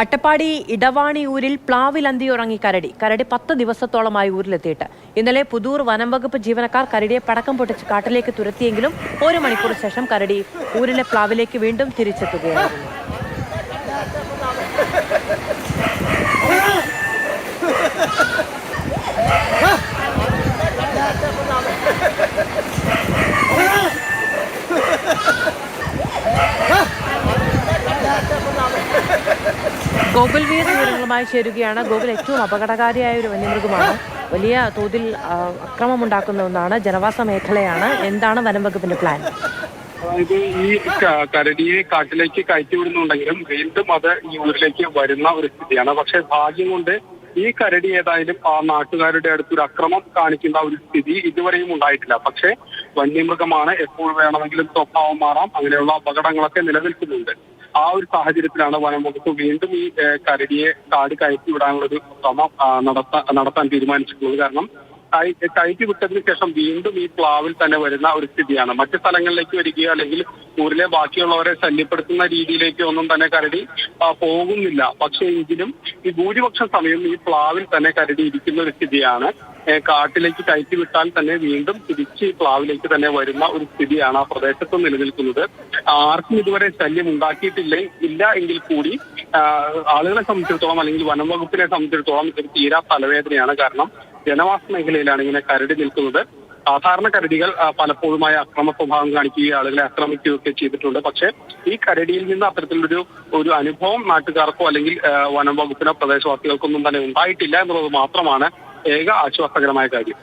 അട്ടപ്പാടി ഇടവാണി ഊരിൽ പ്ലാവിൽ അന്തിയുറങ്ങി കരടി 10 ദിവസത്തോളമായി ഊരിലെത്തിയിട്ട്. ഇന്നലെ പുതൂർ വനം വകുപ്പ് ജീവനക്കാർ കരടിയെ പടക്കം പൊട്ടിച്ച് കാട്ടിലേക്ക് തുരത്തിയെങ്കിലും 1 മണിക്കൂർ ശേഷം കരടി ഊരിലെ പ്ലാവിലേക്ക് വീണ്ടും തിരിച്ചെത്തുകയായിരുന്നു. ഗോകുൽ വീർ വിവരങ്ങളുമായി ചേരുകയാണ്. ഗോകുൽ, ഏറ്റവും അപകടകാരിയായ ഒരു വന്യമൃഗമാണ്, വലിയ തോതിൽ അക്രമമുണ്ടാക്കുന്ന ഒന്നാണ്, ജനവാസ മേഖലയാണ്. എന്താണ് വനം വകുപ്പിന്റെ പ്ലാൻ? അതായത് ഈ കരടിയെ കാട്ടിലേക്ക് കയറ്റിവിടുന്നുണ്ടെങ്കിലും വീണ്ടും അത് ഈ ഊരിലേക്ക് വരുന്ന ഒരു സ്ഥിതിയാണ്. പക്ഷെ ഭാഗ്യം കൊണ്ട് ഈ കരടി ഏതായാലും ആ നാട്ടുകാരുടെ അടുത്തൊരു അക്രമം കാണിക്കുന്ന ഒരു സ്ഥിതി ഇതുവരെയും ഉണ്ടായിട്ടില്ല. പക്ഷെ വന്യമൃഗമാണ്, എപ്പോൾ വേണമെങ്കിലും സ്വഭാവം മാറാം, അങ്ങനെയുള്ള അപകടങ്ങളൊക്കെ നിലനിൽക്കുന്നുണ്ട്. ആ ഒരു സാഹചര്യത്തിലാണ് വനം വകുപ്പ് വീണ്ടും ഈ കരടിയെ കാട് കയറ്റി വിടാനുള്ള ഒരു ശ്രമം നടത്താൻ തീരുമാനിച്ചിട്ടുള്ളത്. കാരണം കയറ്റി വിട്ടതിന് ശേഷം വീണ്ടും ഈ പ്ലാവിൽ തന്നെ വരുന്ന ഒരു സ്ഥിതിയാണ്. മറ്റു സ്ഥലങ്ങളിലേക്ക് വരികയോ അല്ലെങ്കിൽ ഊരിലെ ബാക്കിയുള്ളവരെ ശല്യപ്പെടുത്തുന്ന രീതിയിലേക്ക് ഒന്നും തന്നെ കരടി പോകുന്നില്ല. പക്ഷേ എങ്കിലും ഈ ഭൂരിപക്ഷം സമയം ഈ പ്ലാവിൽ തന്നെ കരടി ഇരിക്കുന്ന ഒരു സ്ഥിതിയാണ്. കാട്ടിലേക്ക് കയറ്റി വിട്ടാൽ തന്നെ വീണ്ടും തിരിച്ച് പ്ലാവിലേക്ക് തന്നെ വരുന്ന ഒരു സ്ഥിതിയാണ് ആ പ്രദേശത്ത് നിലനിൽക്കുന്നത്. ആർക്കും ഇതുവരെ ശല്യം ഇല്ല എങ്കിൽ കൂടി ആളുകളെ സംബന്ധിച്ചിടത്തോളം അല്ലെങ്കിൽ വനം വകുപ്പിനെ സംബന്ധിച്ചിടത്തോളം ഇത് തീരാ തലവേദനയാണ്. കാരണം ജനവാസ മേഖലയിലാണ് ഇങ്ങനെ കരടി നിൽക്കുന്നത്. സാധാരണ കരടികൾ പലപ്പോഴുമായി അക്രമ സ്വഭാവം കാണിക്കുകയും ആളുകളെ ആക്രമിക്കുകയൊക്കെ ചെയ്തിട്ടുണ്ട്. പക്ഷേ ഈ കരടിയിൽ നിന്ന് അത്തരത്തിലൊരു അനുഭവം നാട്ടുകാർക്കോ അല്ലെങ്കിൽ വനം വകുപ്പിനോ പ്രദേശവാസികൾക്കൊന്നും തന്നെ ഉണ്ടായിട്ടില്ല എന്നുള്ളത് മാത്രമാണ് ഏക ആശ്വാസകരമായ കാര്യം.